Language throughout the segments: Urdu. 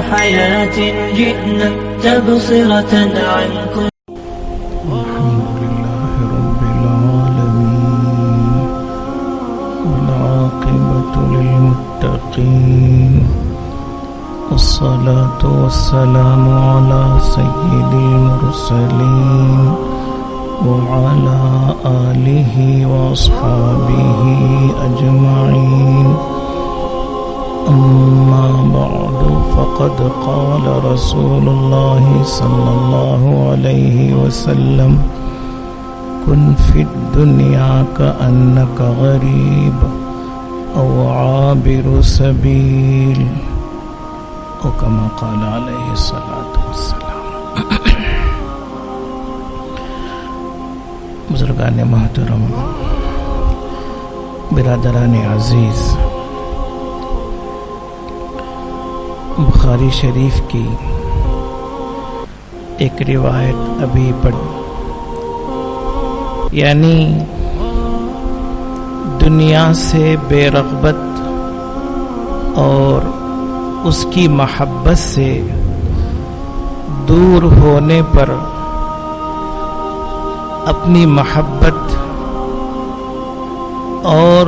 حياة جئنا تبصرة عن كل. الحمد لله رب العالمين والعاقبة للمتقين والصلاة والسلام على سيد المرسلين وعلى آله وأصحابه أجمعين. أما بعد فقد قال رسول الله صلى الله عليه وسلم كن في الدنيا كأنك غريب أو عابر سبيل أو كما قال عليه الصلاة والسلام. بزرگان محترم، برادران عزیز، بخاری شریف کی ایک روایت ابھی پڑھ، یعنی دنیا سے بے رغبت اور اس کی محبت سے دور ہونے پر اپنی محبت اور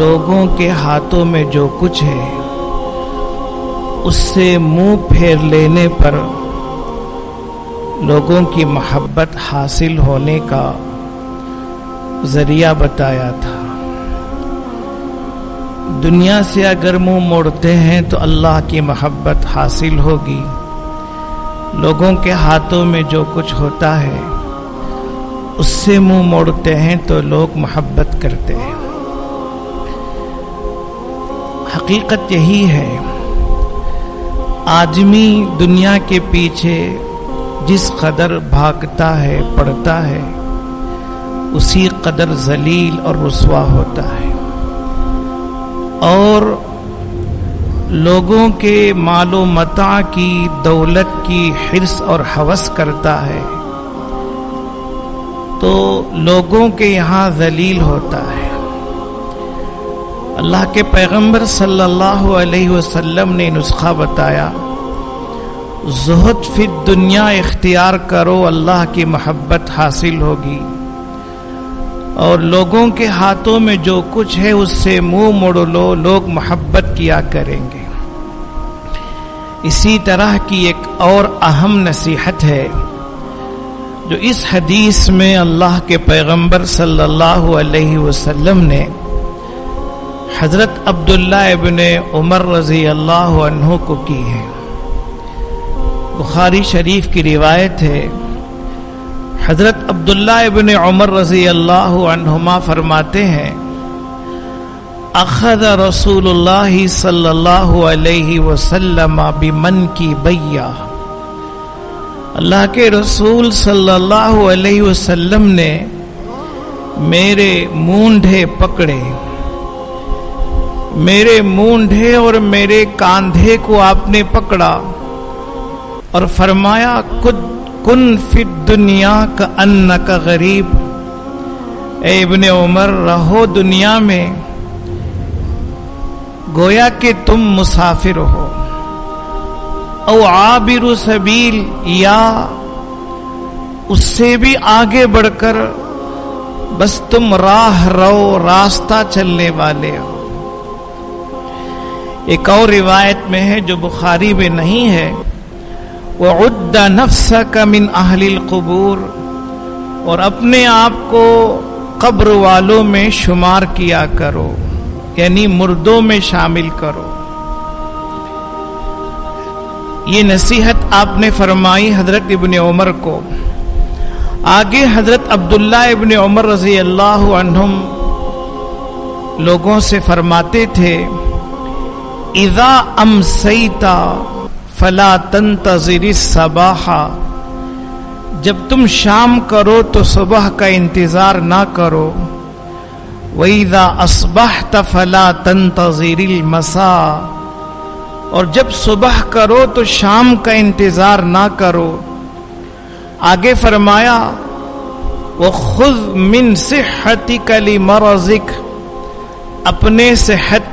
لوگوں کے ہاتھوں میں جو کچھ ہے اس سے منہ پھیر لینے پر لوگوں کی محبت حاصل ہونے کا ذریعہ بتایا تھا. دنیا سے اگر منہ موڑتے ہیں تو اللہ کی محبت حاصل ہوگی. لوگوں کے ہاتھوں میں جو کچھ ہوتا ہے اس سے منہ موڑتے ہیں تو لوگ محبت کرتے ہیں. حقیقت یہی ہے، آدمی دنیا کے پیچھے جس قدر بھاگتا ہے پڑتا ہے اسی قدر ذلیل اور رسوا ہوتا ہے، اور لوگوں کے مال و متاع کی دولت کی حرص اور ہوس کرتا ہے تو لوگوں کے یہاں ذلیل ہوتا ہے. اللہ کے پیغمبر صلی اللہ علیہ وسلم نے نسخہ بتایا، زہد فی الدنیا اختیار کرو، اللہ کی محبت حاصل ہوگی، اور لوگوں کے ہاتھوں میں جو کچھ ہے اس سے منہ موڑ لو، لوگ محبت کیا کریں گے. اسی طرح کی ایک اور اہم نصیحت ہے جو اس حدیث میں اللہ کے پیغمبر صلی اللہ علیہ وسلم نے حضرت عبداللہ ابن عمر رضی اللہ عنہ کو کی ہے. بخاری شریف کی روایت ہے، حضرت عبداللہ ابن عمر رضی اللہ عنہما فرماتے ہیں، اخذ رسول اللہ صلی اللہ علیہ وسلم بمنکبیہ، اللہ کے رسول صلی اللہ علیہ وسلم نے میرے مونڈھے پکڑے، میرے مونڈھے اور میرے کاندھے کو آپ نے پکڑا اور فرمایا کن فی الدنیا کأنک غریب، اے ابن عمر رہو دنیا میں گویا کہ تم مسافر ہو، او عابر سبیل، یا اس سے بھی آگے بڑھ کر بس تم راہ رو، راستہ چلنے والے ہو. ایک اور روایت میں ہے جو بخاری میں نہیں ہے، وَعُدَّ نَفْسَكَ مِنْ أَهْلِ الْقُبُورِ، اور اپنے آپ کو قبر والوں میں شمار کیا کرو، یعنی مردوں میں شامل کرو. یہ نصیحت آپ نے فرمائی حضرت ابن عمر کو. آگے حضرت عبداللہ ابن عمر رضی اللہ عنہم لوگوں سے فرماتے تھے، اذا امسیت فلا تنتظر الصباح، جب تم شام کرو تو صبح کا انتظار نہ کرو. وَإِذَا أَصْبَحْتَ فَلَا تَنْتَظِرِ الْمَسَاءَ، اور جب صبح کرو تو شام کا انتظار نہ کرو. آگے فرمایا وَخُذْ مِنْ صِحَّتِكَ لِمَرَضِكَ، اپنے صحت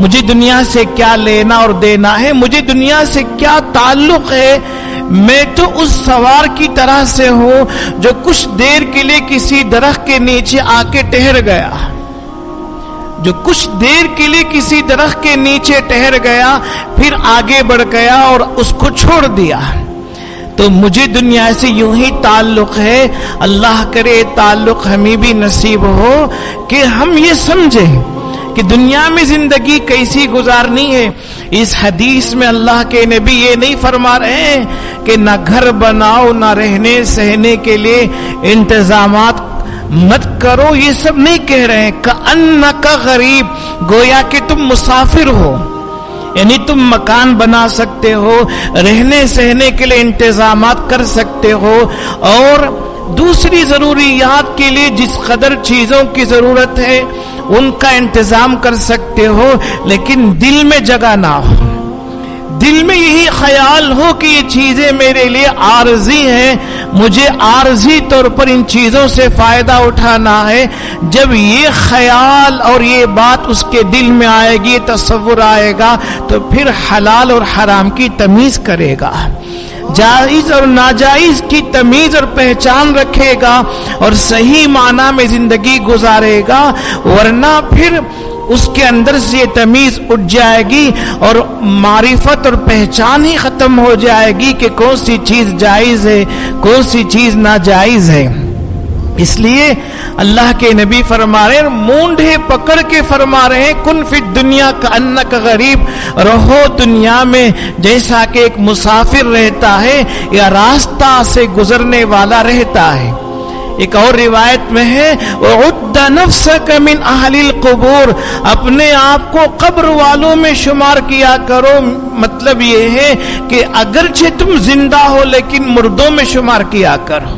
مجھے دنیا سے کیا لینا اور دینا ہے، مجھے دنیا سے کیا تعلق ہے؟ میں تو اس سوار کی طرح سے ہوں جو کچھ دیر کے لیے کسی درخت کے نیچے آ کے ٹھہر گیا، جو کچھ دیر کے لیے کسی درخت کے نیچے ٹھہر گیا، پھر آگے بڑھ گیا اور اس کو چھوڑ دیا۔ تو مجھے دنیا سے یوں ہی تعلق ہے، اللہ کرے تعلق ہمیں بھی نصیب ہو کہ ہم یہ سمجھیں کہ دنیا میں زندگی کیسی گزارنی ہے۔ اس حدیث میں اللہ کے نبی یہ نہیں فرما رہے ہیں کہ نہ گھر بناؤ، نہ رہنے سہنے کے لیے انتظامات مت کرو، یہ سب نہیں کہہ رہے ہیں۔ کأنک غریب، گویا کہ تم مسافر ہو، یعنی تم مکان بنا سکتے ہو، رہنے سہنے کے لیے انتظامات کر سکتے ہو، اور دوسری ضروریات کے لیے جس قدر چیزوں کی ضرورت ہے ان کا انتظام کر سکتے ہو، لیکن دل میں جگہ نہ ہو، دل میں یہی خیال ہو کہ یہ چیزیں میرے لیے عارضی ہیں، مجھے عارضی طور پر ان چیزوں سے فائدہ اٹھانا ہے۔ جب یہ خیال اور یہ بات اس کے دل میں آئے گی، تصور آئے گا، تو پھر حلال اور حرام کی تمیز کرے گا، جائز اور ناجائز کی تمیز اور پہچان رکھے گا، اور صحیح معنی میں زندگی گزارے گا، ورنہ پھر اس کے اندر سے یہ تمیز اٹھ جائے گی اور معرفت اور پہچان ہی ختم ہو جائے گی کہ کون سی چیز جائز ہے، کون سی چیز ناجائز ہے۔ اس لیے اللہ کے نبی فرما رہے ہیں، مونڈے پکڑ کے فرما رہے ہیں، کن فی الدنیا کأنک غریب، رہو دنیا میں جیسا کہ ایک مسافر رہتا ہے یا راستہ سے گزرنے والا رہتا ہے۔ ایک اور روایت میں ہے وَعُدَّ نَفْسَكَ مِنْ أَهْلِ الْقُبُورِ، اپنے آپ کو قبر والوں میں شمار کیا کرو۔ مطلب یہ ہے کہ اگرچہ تم زندہ ہو لیکن مردوں میں شمار کیا کرو۔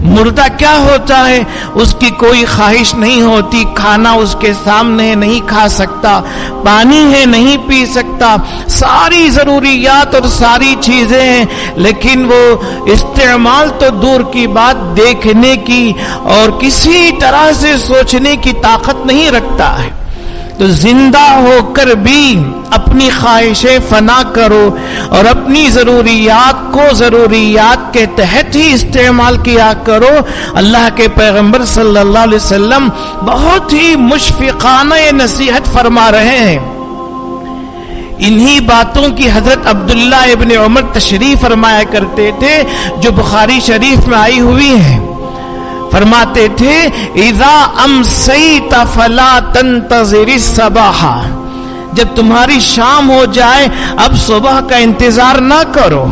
مردہ کیا ہوتا ہے؟ اس کی کوئی خواہش نہیں ہوتی، کھانا اس کے سامنے ہے نہیں کھا سکتا، پانی ہے نہیں پی سکتا، ساری ضروریات اور ساری چیزیں ہیں، لیکن وہ استعمال تو دور کی بات دیکھنے کی اور کسی طرح سے سوچنے کی طاقت نہیں رکھتا ہے۔ تو زندہ ہو کر بھی اپنی خواہشیں فنا کرو اور اپنی ضروریات کو ضروریات کے تحت ہی استعمال کیا کرو۔ اللہ کے پیغمبر صلی اللہ علیہ وسلم بہت ہی مشفقانہ یہ نصیحت فرما رہے ہیں۔ انہی باتوں کی حضرت عبداللہ ابن عمر تشریح فرمایا کرتے تھے جو بخاری شریف میں آئی ہوئی ہیں۔ فرماتے تھے اذا امسیت فلا تنتظر الصباح، جب تمہاری شام ہو جائے اب صبح کا انتظار نہ کرو۔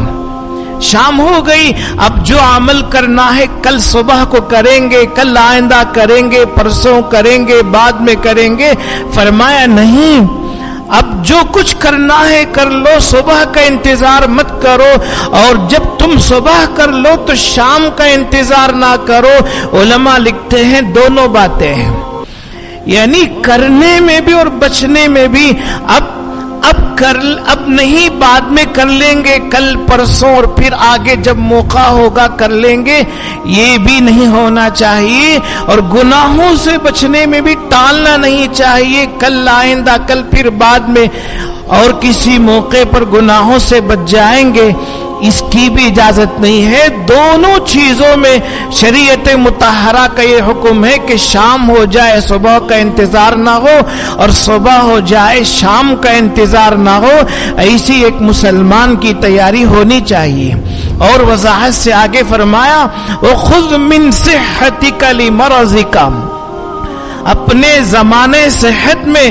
شام ہو گئی، اب جو عمل کرنا ہے کل صبح کو کریں گے، کل آئندہ کریں گے، پرسوں کریں گے، بعد میں کریں گے۔ فرمایا نہیں، اب جو کچھ کرنا ہے کر لو، صبح کا انتظار مت کرو، اور جب تم صبح کر لو تو شام کا انتظار نہ کرو۔ علماء لکھتے ہیں دونوں باتیں ہیں، یعنی کرنے میں بھی اور بچنے میں بھی۔ اب نہیں، بعد میں کر لیں گے، کل پرسوں اور پھر آگے جب موقع ہوگا کر لیں گے، یہ بھی نہیں ہونا چاہیے۔ اور گناہوں سے بچنے میں بھی ٹالنا نہیں چاہیے، کل آئندہ، کل پھر بعد میں، اور کسی موقع پر گناہوں سے بچ جائیں گے، اس کی بھی اجازت نہیں ہے۔ دونوں چیزوں میں شریعت مطہرہ کا یہ حکم ہے کہ شام ہو جائے صبح کا انتظار نہ ہو، اور صبح ہو جائے شام کا انتظار نہ ہو۔ ایسی ایک مسلمان کی تیاری ہونی چاہیے۔ اور وضاحت سے آگے فرمایا وَخُذْ مِنْ صِحَّتِكَ لِمَرَضِكَ، اپنے زمانے صحت میں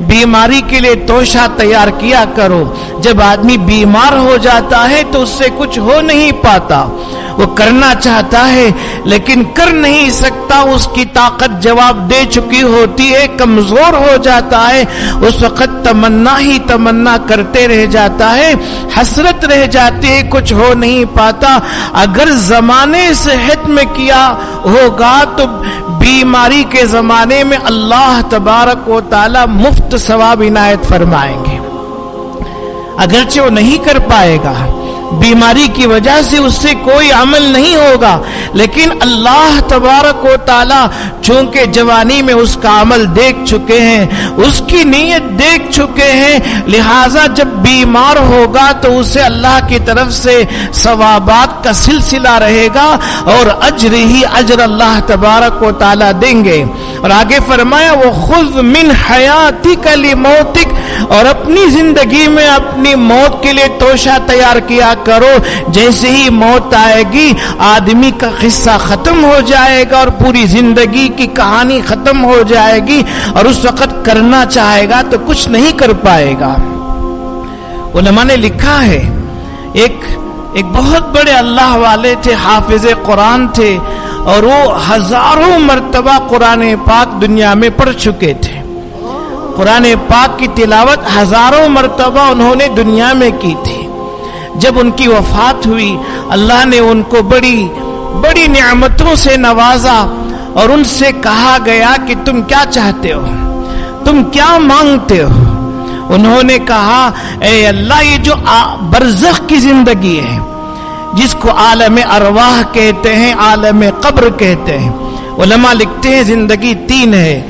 بیماری کے لیے توشہ تیار کیا کرو۔ جب آدمی بیمار ہو جاتا ہے تو اس سے کچھ ہو نہیں پاتا، وہ کرنا چاہتا ہے لیکن کر نہیں سکتا، اس کی طاقت جواب دے چکی ہوتی ہے، کمزور ہو جاتا ہے، اس وقت تمنا ہی تمنا کرتے رہ جاتا ہے، حسرت رہ جاتی ہے، کچھ ہو نہیں پاتا۔ اگر زمانے صحت میں کیا ہوگا تو بیماری کے زمانے میں اللہ تبارک و تعالی مفت ثواب عنایت فرمائیں گے۔ اگرچہ وہ نہیں کر پائے گا بیماری کی وجہ سے اس سے کوئی عمل نہیں ہوگا، لیکن اللہ تبارک و تعالی چونکہ جوانی میں اس کا عمل دیکھ چکے ہیں، اس کی نیت دیکھ چکے ہیں، لہذا جب بیمار ہوگا تو اسے اللہ کی طرف سے ثوابات کا سلسلہ رہے گا اور اجر ہی اجر اللہ تبارک و تعالی دیں گے۔ اور آگے فرمایا وَخُذْ مِنْ حَيَاتِكَ لِمَوْتِكَ، اور اپنی زندگی میں اپنی موت کے لیے توشہ تیار کیا کرو، جیسے ہی موت آئے گی آدمی کا قصہ ختم ہو جائے گا اور پوری زندگی کی کہانی ختم ہو جائے گی، اور اس وقت کرنا چاہے گا تو کچھ نہیں کر پائے گا۔ علماء نے لکھا ہے ایک بہت بڑے اللہ والے تھے، حافظ قرآن تھے، اور وہ ہزاروں مرتبہ قرآن پاک دنیا میں پڑھ چکے تھے۔ قرآن پاک کی تلاوت ہزاروں مرتبہ انہوں نے دنیا میں کی تھی۔ جب ان کی وفات ہوئی اللہ نے ان کو بڑی بڑی نعمتوں سے نوازا، اور ان سے کہا گیا کہ تم کیا چاہتے ہو، تم کیا مانگتے ہو؟ انہوں نے کہا اے اللہ یہ جو برزخ کی زندگی ہے، جس کو عالم ارواح کہتے ہیں، عالم قبر کہتے ہیں، علماء لکھتے ہیں زندگی تین ہے،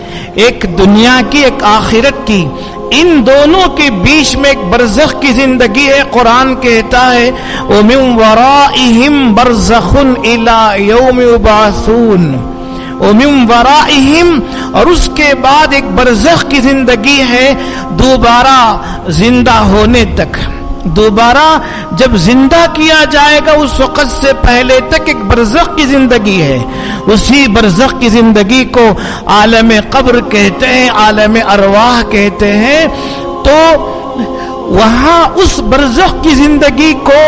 ایک دنیا کی ایک آخرت کی، ان دونوں کے بیچ میں ایک برزخ کی زندگی ہے۔ قرآن کہتا ہے وَمِن وَرَائِهِمْ بَرْزَخٌ إِلَى يَوْمِ يُبْعَثُونَ، وَمِن وَرَائِهِمْ، اور اس کے بعد ایک برزخ کی زندگی ہے دوبارہ زندہ ہونے تک۔ دوبارہ جب زندہ کیا جائے گا اس وقت سے پہلے تک ایک برزخ کی زندگی ہے، اسی برزخ کی زندگی کو عالم قبر کہتے ہیں، عالم ارواح کہتے ہیں۔ تو وہاں اس برزخ کی زندگی کو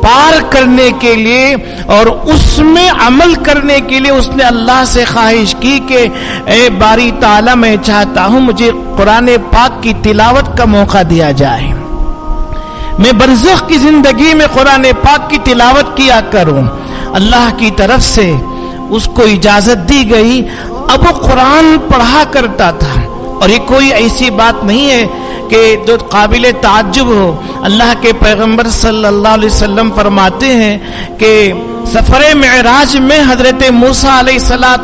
پار کرنے کے لیے اور اس میں عمل کرنے کے لیے اس نے اللہ سے خواہش کی کہ اے باری تعالی میں چاہتا ہوں مجھے قرآن پاک کی تلاوت کا موقع دیا جائے، میں برزخ کی زندگی میں قرآن پاک کی تلاوت کیا کروں۔ اللہ کی طرف سے اس کو اجازت دی گئی۔ اب وہ قرآن پڑھا کرتا تھا، اور یہ کوئی ایسی بات نہیں ہے کہ جو قابل تعجب ہو۔ اللہ کے پیغمبر صلی اللہ علیہ وسلم فرماتے ہیں کہ سفر معراج میں حضرت موسیٰ علیہ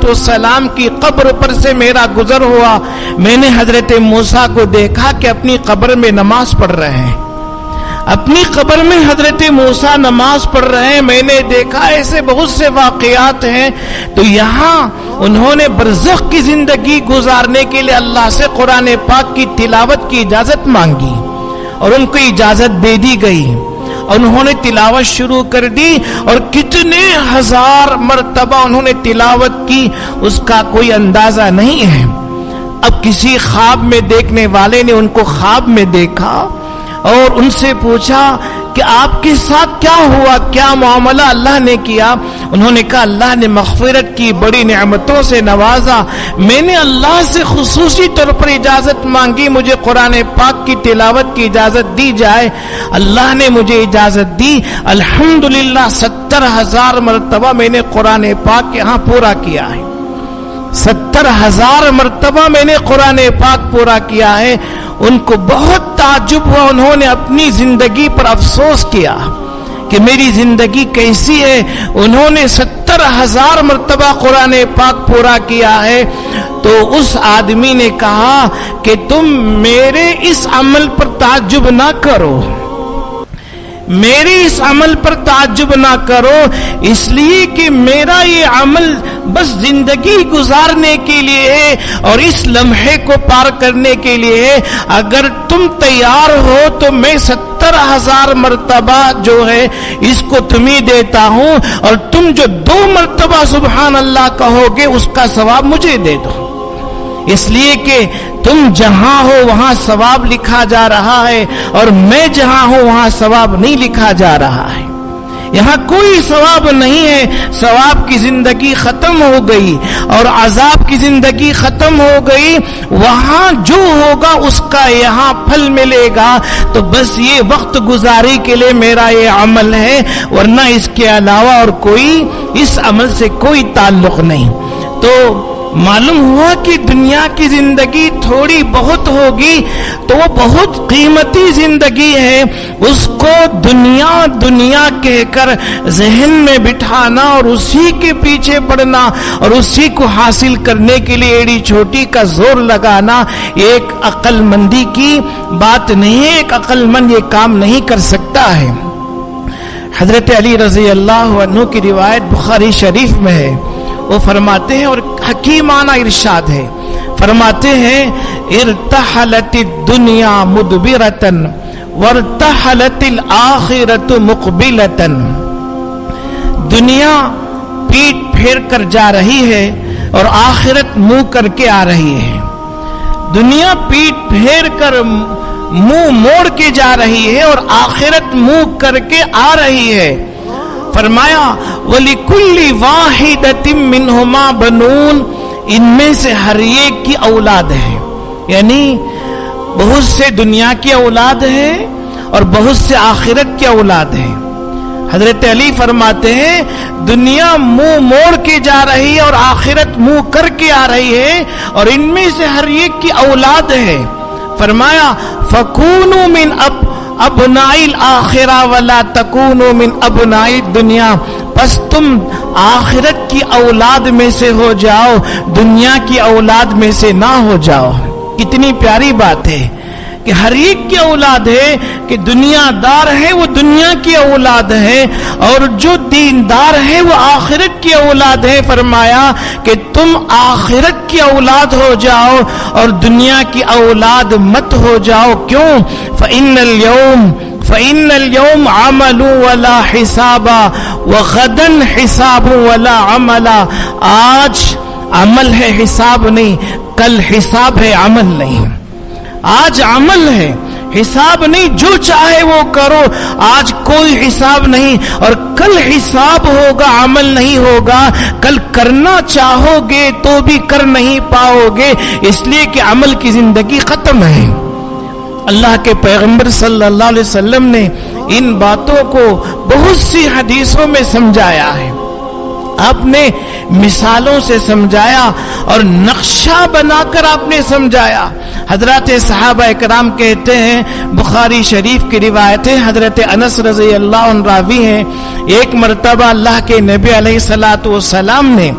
السلام کی قبر پر سے میرا گزر ہوا، میں نے حضرت موسیٰ کو دیکھا کہ اپنی قبر میں نماز پڑھ رہے ہیں، اپنی قبر میں حضرت موسیٰ نماز پڑھ رہے ہیں، میں نے دیکھا۔ ایسے بہت سے واقعات ہیں۔ تو یہاں انہوں نے برزخ کی زندگی گزارنے کے لیے اللہ سے قرآن پاک کی تلاوت کی اجازت مانگی، اور ان کو اجازت دے دی گئی، اور انہوں نے تلاوت شروع کر دی، اور کتنے ہزار مرتبہ انہوں نے تلاوت کی اس کا کوئی اندازہ نہیں ہے۔ اب کسی خواب میں دیکھنے والے نے ان کو خواب میں دیکھا اور ان سے پوچھا کہ آپ کے ساتھ کیا ہوا، کیا معاملہ اللہ نے کیا؟ انہوں نے کہا اللہ نے مغفرت کی، بڑی نعمتوں سے نوازا، میں نے اللہ سے خصوصی طور پر اجازت مانگی مجھے قرآن پاک کی تلاوت کی اجازت دی جائے، اللہ نے مجھے اجازت دی، الحمدللہ 70,000 مرتبہ میں نے قرآن پاک یہاں پورا کیا ہے، 70,000 مرتبہ میں نے قرآن پاک پورا کیا ہے۔ ان کو بہت تعجب ہوا، انہوں نے اپنی زندگی پر افسوس کیا کہ میری زندگی کیسی ہے۔ انہوں نے 70,000 مرتبہ قرآن پاک پورا کیا ہے۔ تو اس آدمی نے کہا کہ تم میرے اس عمل پر تعجب نہ کرو، میرے اس عمل پر تعجب نہ کرو، اس لیے کہ میرا یہ عمل بس زندگی گزارنے کے لیے ہے اور اس لمحے کو پار کرنے کے لیے ہے۔ اگر تم تیار ہو تو میں 70,000 مرتبہ جو ہے اس کو تمہیں دیتا ہوں، اور تم جو 2 مرتبہ سبحان اللہ کہو گے اس کا ثواب مجھے دے دو، اس لیے کہ تم جہاں ہو وہاں ثواب لکھا جا رہا ہے، اور میں جہاں ہوں وہاں ثواب نہیں لکھا جا رہا ہے، یہاں کوئی ثواب نہیں ہے۔ ثواب کی زندگی ختم ہو گئی اور عذاب کی زندگی ختم ہو گئی، وہاں جو ہوگا اس کا یہاں پھل ملے گا۔ تو بس یہ وقت گزاری کے لیے میرا یہ عمل ہے، ورنہ اس کے علاوہ اور کوئی اس عمل سے کوئی تعلق نہیں۔ تو معلوم ہوا کہ دنیا کی زندگی تھوڑی بہت ہوگی تو وہ بہت قیمتی زندگی ہے، اس کو دنیا دنیا کہہ کر ذہن میں بٹھانا اور اسی کے پیچھے پڑنا اور اسی کو حاصل کرنے کے لیے ایڑی چھوٹی کا زور لگانا ایک عقل مندی کی بات نہیں ہے، ایک عقل مند یہ کام نہیں کر سکتا ہے۔ حضرت علی رضی اللہ عنہ کی روایت بخاری شریف میں ہے، وہ فرماتے ہیں اور حکیمانہ ارشاد ہے، فرماتے ہیں ارتحلت الدنیا مدبرتن وارتحلت الآخرت مقبلتن، دنیا پیٹ پھیر کر جا رہی ہے اور آخرت منہ کر کے آ رہی ہے، دنیا پیٹ پھیر کر منہ موڑ کے جا رہی ہے اور آخرت منہ کر کے آ رہی ہے۔ فرمایا وَلِكُلِّ وَاحِدَةٍ مِّنْهُمَا بَنُونَ، ان میں سے ہر ایک کی اولاد ہے، یعنی بہت سے دنیا کی اولاد ہے اور بہت سے آخرت کی اولاد ہے۔ حضرت علی فرماتے ہیں دنیا منہ موڑ کے جا رہی ہے اور آخرت منہ کر کے آ رہی ہے اور ان میں سے ہر ایک کی اولاد ہے۔ فرمایا فَكُونُوا مِنْ ابناء الآخرہ ولا تکونوا من ابناء الدنیا، پس تم آخرت کی اولاد میں سے ہو جاؤ، دنیا کی اولاد میں سے نہ ہو جاؤ۔ کتنی پیاری بات ہے کہ ہر ایک کی اولاد ہے، کہ دنیا دار ہے وہ دنیا کی اولاد ہے اور جو دیندار ہے وہ آخرت کی اولاد ہے۔ فرمایا کہ تم آخرت کی اولاد ہو جاؤ اور دنیا کی اولاد مت ہو جاؤ۔ کیوں؟ فَإِنَّ الْيَوْمَ عَمَلٌ وَلَا حِسَابًا وَغَدًا حِسَابٌ وَلَا عَمَلًا، آج عمل ہے حساب نہیں، کل حساب ہے عمل نہیں۔ آج عمل ہے حساب نہیں، جو چاہے وہ کرو، آج کوئی حساب نہیں اور کل حساب ہوگا، عمل نہیں ہوگا۔ کل کرنا چاہو گے تو بھی کر نہیں پاؤ گے، اس لیے کہ عمل کی زندگی ختم ہے۔ اللہ کے پیغمبر صلی اللہ علیہ وسلم نے ان باتوں کو بہت سی حدیثوں میں سمجھایا ہے، آپ نے مثالوں سے سمجھایا اور نقشہ بنا کر آپ نے سمجھایا۔ حضرات صحابہ اکرام کہتے ہیں، بخاری شریف کی روایت ہے، حضرت انس رضی اللہ عنہ راوی ہیں، ایک مرتبہ اللہ کے نبی علیہ الصلوۃ والسلام نے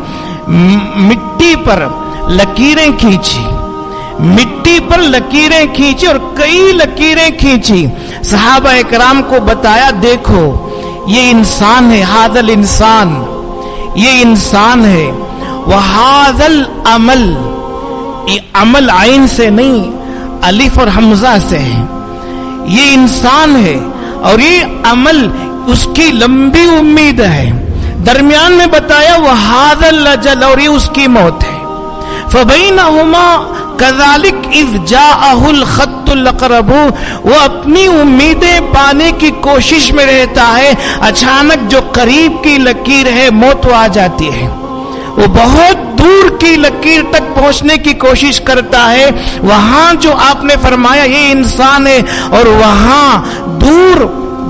مٹی پر لکیریں کھینچی، مٹی پر لکیریں کھینچی اور کئی لکیریں کھینچی، صحابہ اکرام کو بتایا دیکھو یہ انسان ہے، ھذا الانسان، یہ انسان ہے، وَهَذَا الْعَمَلُ، یہ عمل عین سے نہیں الف اور حمزہ سے ہے، یہ انسان ہے اور یہ عمل اس کی لمبی امید ہے، درمیان میں بتایا وَهَذَا الْأَجَلُ، اور یہ اس کی موت ہے، فَبَيْنَهُمَا كَذَلِكَ إِذْ جَاءَهُ الْخَطُّ الْأَقْرَبُ، وہ اپنی امیدیں پانے کی کوشش میں رہتا ہے، اچانک جو قریب کی لکیر ہے موت آ جاتی ہے، وہ بہت دور کی لکیر تک پہنچنے کی کوشش کرتا ہے، وہاں جو آپ نے فرمایا یہ انسان ہے اور وہاں دور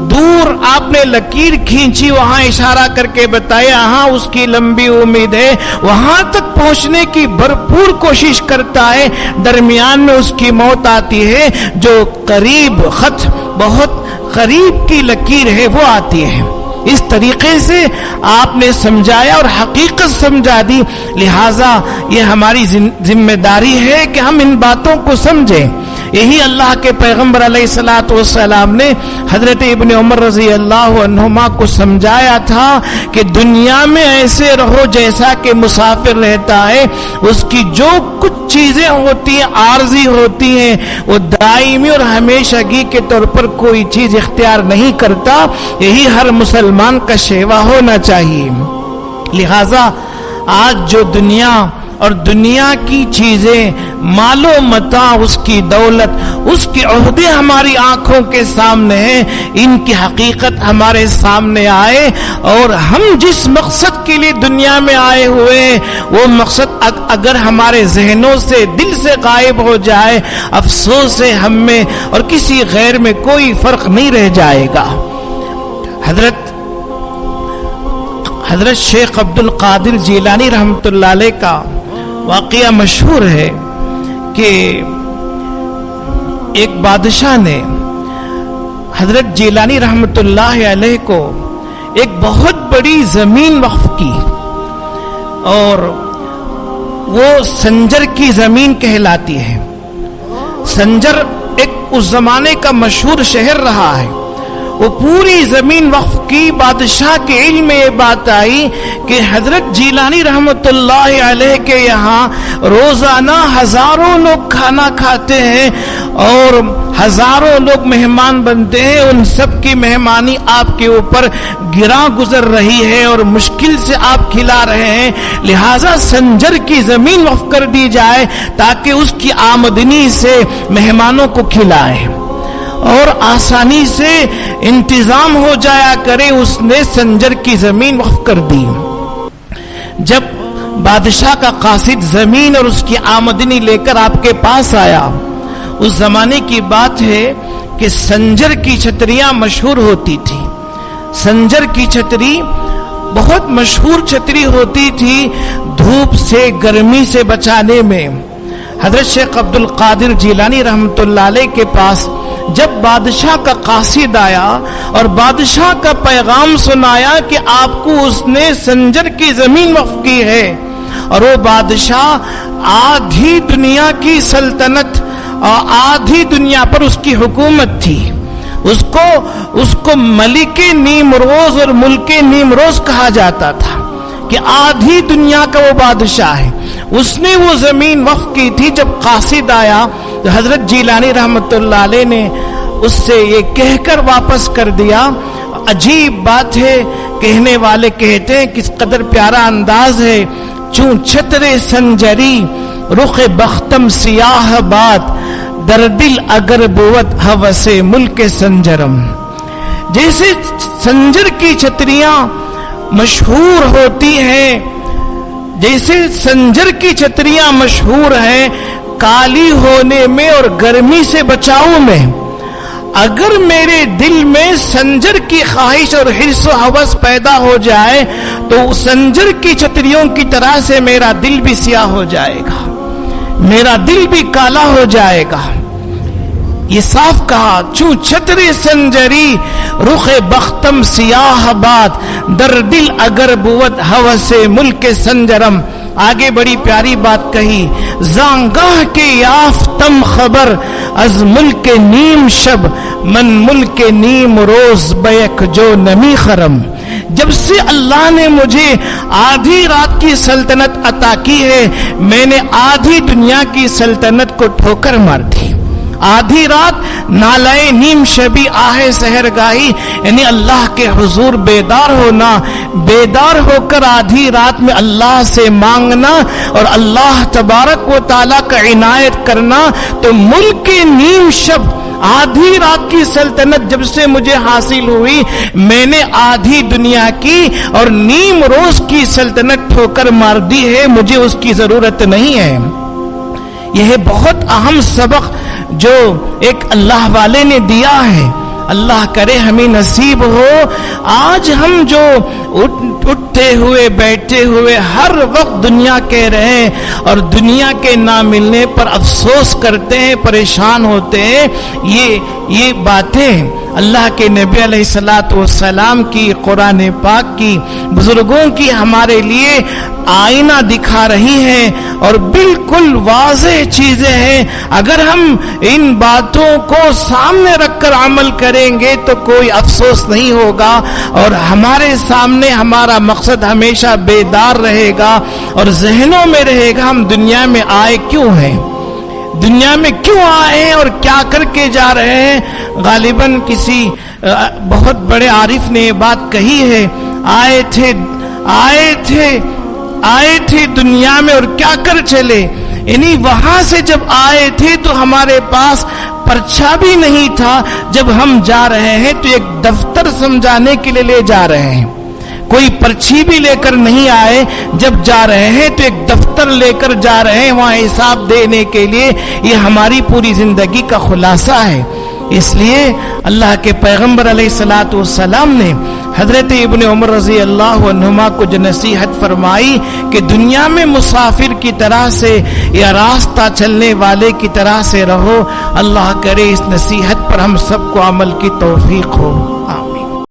دور آپ نے لکیر کھینچی، وہاں اشارہ کر کے بتایا ہاں اس کی لمبی امید ہے، وہاں تک پہنچنے کی بھرپور کوشش کرتا ہے، درمیان میں اس کی موت آتی ہے، جو قریب خط بہت قریب کی لکیر ہے وہ آتی ہے۔ اس طریقے سے آپ نے سمجھایا اور حقیقت سمجھا دی، لہٰذا یہ ہماری ذمہ داری ہے کہ ہم ان باتوں کو سمجھیں۔ یہی اللہ کے پیغمبر علیہ الصلوۃ والسلام نے حضرت ابن عمر رضی اللہ عنہما کو سمجھایا تھا کہ دنیا میں ایسے رہو جیسا کہ مسافر رہتا ہے، اس کی جو کچھ چیزیں ہوتی ہیں عارضی ہوتی ہیں، وہ دائمی اور ہمیشگی کے طور پر کوئی چیز اختیار نہیں کرتا، یہی ہر مسلمان کا شیوا ہونا چاہیے۔ لہذا آج جو دنیا اور دنیا کی چیزیں، مال و متاع، اس کی دولت، اس کے عہدے ہماری آنکھوں کے سامنے ہیں، ان کی حقیقت ہمارے سامنے آئے اور ہم جس مقصد کے لیے دنیا میں آئے ہوئے ہیں وہ مقصد اگر ہمارے ذہنوں سے دل سے غائب ہو جائے، افسوس ہے ہم میں اور کسی غیر میں کوئی فرق نہیں رہ جائے گا۔ حضرت شیخ عبد القادر جیلانی رحمۃ اللہ علیہ کا واقعہ مشہور ہے کہ ایک بادشاہ نے حضرت جیلانی رحمت اللہ علیہ کو ایک بہت بڑی زمین وقف کی، اور وہ سنجر کی زمین کہلاتی ہے۔ سنجر ایک اس زمانے کا مشہور شہر رہا ہے۔ وہ پوری زمین وقف کی۔ بادشاہ کے علم میں یہ بات آئی کہ حضرت جیلانی رحمت اللہ علیہ کے یہاں روزانہ ہزاروں لوگ کھانا کھاتے ہیں اور ہزاروں لوگ مہمان بنتے ہیں، ان سب کی مہمانی آپ کے اوپر گراں گزر رہی ہے اور مشکل سے آپ کھلا رہے ہیں، لہذا سنجر کی زمین وقف کر دی جائے تاکہ اس کی آمدنی سے مہمانوں کو کھلائے اور آسانی سے انتظام ہو جایا کرے۔ اس نے سنجر کی زمین وقف کر دی۔ جب بادشاہ کا قاصد زمین اور اس کی آمدنی لے کر آپ کے پاس آیا، اس زمانے کی بات ہے کہ سنجر کی چھتریاں مشہور ہوتی تھی۔ سنجر کی چھتری بہت مشہور چھتری ہوتی تھی دھوپ سے، گرمی سے بچانے میں۔ حضرت شیخ عبد القادر جیلانی رحمت اللہ علیہ کے پاس جب بادشاہ کا قاصد آیا اور بادشاہ کا پیغام سنایا کہ آپ کو اس نے سنجر کی زمین وقف کی ہے، اور وہ بادشاہ آدھی دنیا کی سلطنت اور آدھی دنیا پر اس کی حکومت تھی، اس کو ملک نیمروز اور ملک نیمروز کہا جاتا تھا کہ آدھی دنیا کا وہ بادشاہ ہے۔ اس نے وہ زمین وقف کی تھی۔ جب قاصد آیا تو حضرت جیلانی رحمت اللہ علیہ نے اس سے یہ کہہ کر واپس کر دیا۔ عجیب بات ہے، کہنے والے کہتے ہیں کس قدر پیارا انداز ہے، چون چھترے سنجری رخ بختم سیاہ بات، در دل اگر بود ہوس ملک سنجرم۔ جیسے سنجر کی چھتریاں مشہور ہوتی ہیں، جیسے سنجر کی چھتریاں مشہور ہیں کالی ہونے میں اور گرمی سے بچاؤ میں، اگر میرے دل میں سنجر کی خواہش اور حرص و ہوس پیدا ہو جائے تو سنجر کی چھتریوں کی طرح سے میرا دل بھی سیاہ ہو جائے گا، میرا دل بھی کالا ہو جائے گا۔ یہ صاف کہا، چوں چھتری سنجری رخ بختم سیاہ بات، در دل اگر بود ہوس ملک سنجرم۔ آگے بڑی پیاری بات کہی، زانگاہ کے یافتم خبر از ملک نیم شب، من ملک نیم روز بیک جو نمی خرم۔ جب سے اللہ نے مجھے آدھی رات کی سلطنت عطا کی ہے، میں نے آدھی دنیا کی سلطنت کو ٹھوکر مار دی۔ آدھی رات نالائے نیم شبی آہے سحر گاہی، یعنی اللہ کے حضور بیدار ہونا، بیدار ہو کر آدھی رات میں اللہ سے مانگنا اور اللہ تبارک و تعالیٰ کا عنایت کرنا۔ تو ملک نیم شب، آدھی رات کی سلطنت جب سے مجھے حاصل ہوئی، میں نے آدھی دنیا کی اور نیم روز کی سلطنت ٹھوکر مار دی ہے، مجھے اس کی ضرورت نہیں ہے۔ یہ بہت اہم سبق جو ایک اللہ والے نے دیا ہے، اللہ کرے ہمیں نصیب ہو۔ آج ہم جو اٹھتے ہوئے بیٹھے ہوئے ہر وقت دنیا کہہ رہے ہیں اور دنیا کے نہ ملنے پر افسوس کرتے ہیں، پریشان ہوتے ہیں، یہ باتیں اللہ کے نبی علیہ الصلوۃ والسلام کی، قرآن پاک کی، بزرگوں کی ہمارے لیے آئینہ دکھا رہی ہیں اور بالکل واضح چیزیں ہیں۔ اگر ہم ان باتوں کو سامنے رکھ کر عمل کریں گے تو کوئی افسوس نہیں ہوگا اور ہمارے سامنے ہمارا مقصد ہمیشہ بیدار رہے گا اور ذہنوں میں رہے گا ہم دنیا میں آئے کیوں ہیں، دنیا میں کیوں آئے ہیں اور کیا کر کے جا رہے ہیں۔ غالباً کسی بہت بڑے عارف نے یہ بات کہی ہے، آئے تھے دنیا میں اور کیا کر چلے، یعنی وہاں سے جب آئے تھے تو ہمارے پاس پرچہ بھی نہیں تھا، جب ہم جا رہے ہیں تو ایک دفتر سمجھانے کے لیے لے جا رہے ہیں، کوئی پرچی بھی لے کر نہیں آئے، جب جا رہے ہیں تو ایک دفتر لے کر جا رہے ہیں وہاں حساب دینے کے لیے۔ یہ ہماری پوری زندگی کا خلاصہ ہے۔ اس لیے اللہ کے پیغمبر علیہ الصلوۃ والسلام نے حضرت ابن عمر رضی اللہ عنہما کو جو نصیحت فرمائی کہ دنیا میں مسافر کی طرح سے یا راستہ چلنے والے کی طرح سے رہو، اللہ کرے اس نصیحت پر ہم سب کو عمل کی توفیق ہو۔